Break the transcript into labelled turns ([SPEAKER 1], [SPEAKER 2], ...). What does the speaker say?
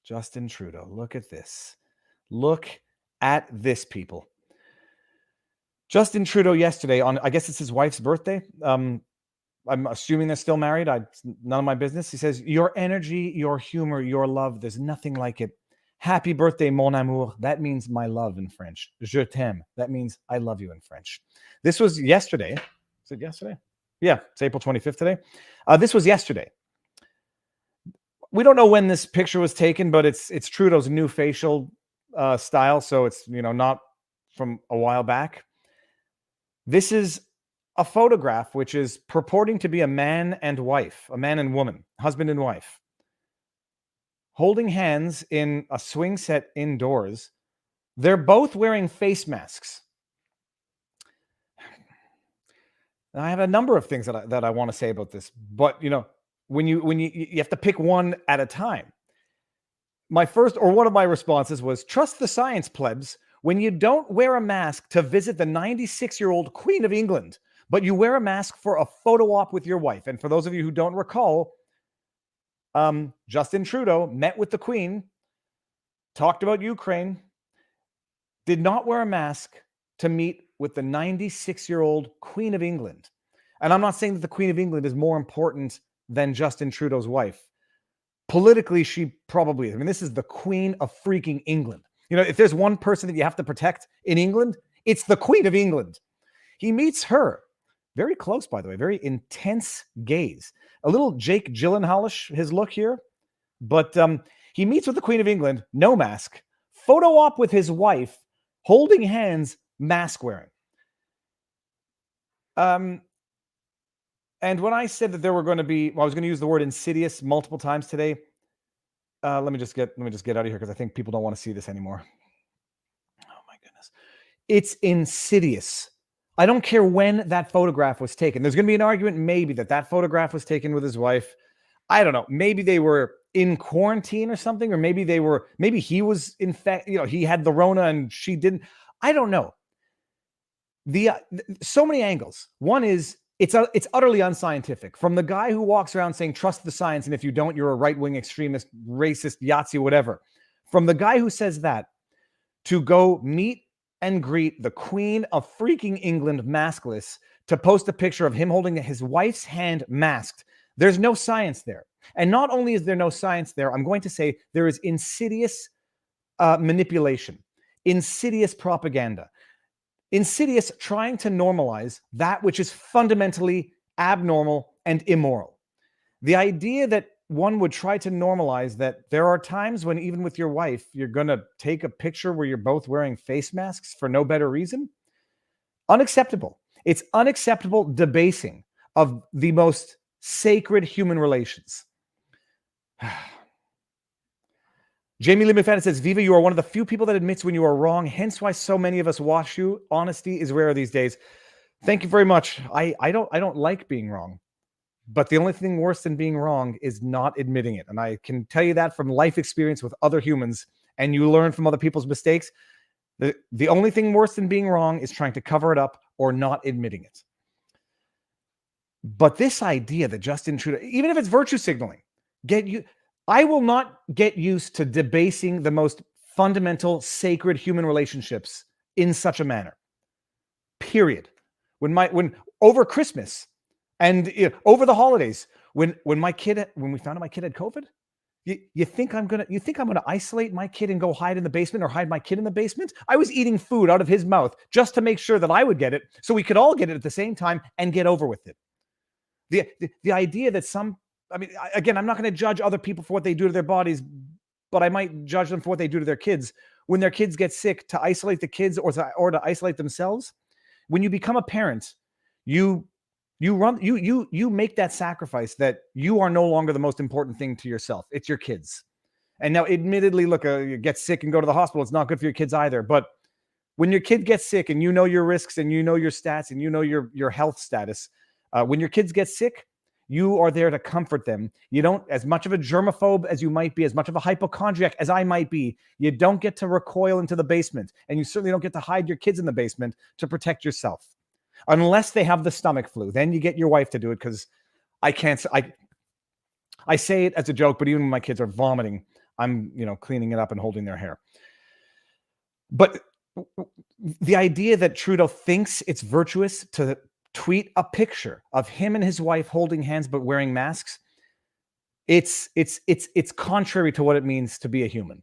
[SPEAKER 1] Justin Trudeau. Look at this. Look at this, people. Justin Trudeau yesterday on, I guess it's his wife's birthday. I'm assuming they're still married. None of my business. He says, your energy, your humor, your love, there's nothing like it. Happy birthday, mon amour. That means my love in French. Je t'aime. That means I love you in French. This was yesterday. Is it yesterday? Yeah, it's April 25th today. This was yesterday. We don't know when this picture was taken, but it's Trudeau's new facial style, so it's not from a while back. This is a photograph which is purporting to be a man and wife, a man and woman, husband and wife, holding hands in a swing set indoors. They're both wearing face masks. And I have a number of things that I want to say about this, but when you have to pick one at a time. My first, or one of my responses was, trust the science, plebs. When you don't wear a mask to visit the 96-year-old Queen of England, but you wear a mask for a photo op with your wife. And for those of you who don't recall, Justin Trudeau met with the Queen, talked about Ukraine, did not wear a mask to meet with the 96-year-old Queen of England. And I'm not saying that the Queen of England is more important than Justin Trudeau's wife. Politically, she probably is. I mean, this is the Queen of freaking England. If there's one person that you have to protect in England, it's the Queen of England. He meets her. Very close, by the way. Very intense gaze. A little Jake Gyllenhaal-ish, his look here. But he meets with the Queen of England, no mask. Photo op with his wife, holding hands, mask wearing. And when I said that there were going to be, I was going to use the word insidious multiple times today. Let me just get out of here because I think people don't want to see this anymore. Oh my goodness. It's insidious. I don't care when that photograph was taken. There's going to be an argument maybe that photograph was taken with his wife. I don't know. Maybe they were in quarantine or something, or maybe he was infected, he had the Rona and she didn't. I don't know. So many angles. One is, it's utterly unscientific. From the guy who walks around saying, trust the science, and if you don't, you're a right-wing extremist, racist, Yahtzee, whatever. From the guy who says that, to go meet and greet the Queen of freaking England maskless, to post a picture of him holding his wife's hand masked. There's no science there. And not only is there no science there, I'm going to say there is insidious manipulation, insidious propaganda. Insidious trying to normalize that which is fundamentally abnormal and immoral. The idea that one would try to normalize that there are times when even with your wife, you're going to take a picture where you're both wearing face masks for no better reason. Unacceptable. It's unacceptable debasing of the most sacred human relations. Jamie Lee McFadden says, Viva, you are one of the few people that admits when you are wrong, hence why so many of us watch you. Honesty is rare these days. Thank you very much. I don't like being wrong, but the only thing worse than being wrong is not admitting it. And I can tell you that from life experience with other humans, and you learn from other people's mistakes. The only thing worse than being wrong is trying to cover it up or not admitting it. But this idea that Justin Trudeau, even if it's virtue signaling, I will not get used to debasing the most fundamental, sacred human relationships in such a manner. Period. When over Christmas and over the holidays, when we found out my kid had COVID, you think I'm gonna isolate my kid and go hide in the basement or hide my kid in the basement? I was eating food out of his mouth just to make sure that I would get it, so we could all get it at the same time and get over with it. The idea that again, I'm not going to judge other people for what they do to their bodies, but I might judge them for what they do to their kids. When their kids get sick, to isolate the kids or to isolate themselves. When you become a parent, you make that sacrifice that you are no longer the most important thing to yourself. It's your kids. And now, admittedly, look, you get sick and go to the hospital. It's not good for your kids either. But when your kid gets sick and you know your risks and you know your stats and you know your health status, when your kids get sick, you are there to comfort them. You don't, as much of a germaphobe as you might be, as much of a hypochondriac as I might be, you don't get to recoil into the basement. And you certainly don't get to hide your kids in the basement to protect yourself. Unless they have the stomach flu. Then you get your wife to do it, because I can't. I say it as a joke, but even when my kids are vomiting, I'm, cleaning it up and holding their hair. But the idea that Trudeau thinks it's virtuous to tweet a picture of him and his wife holding hands but wearing masks, it's contrary to what it means to be a human.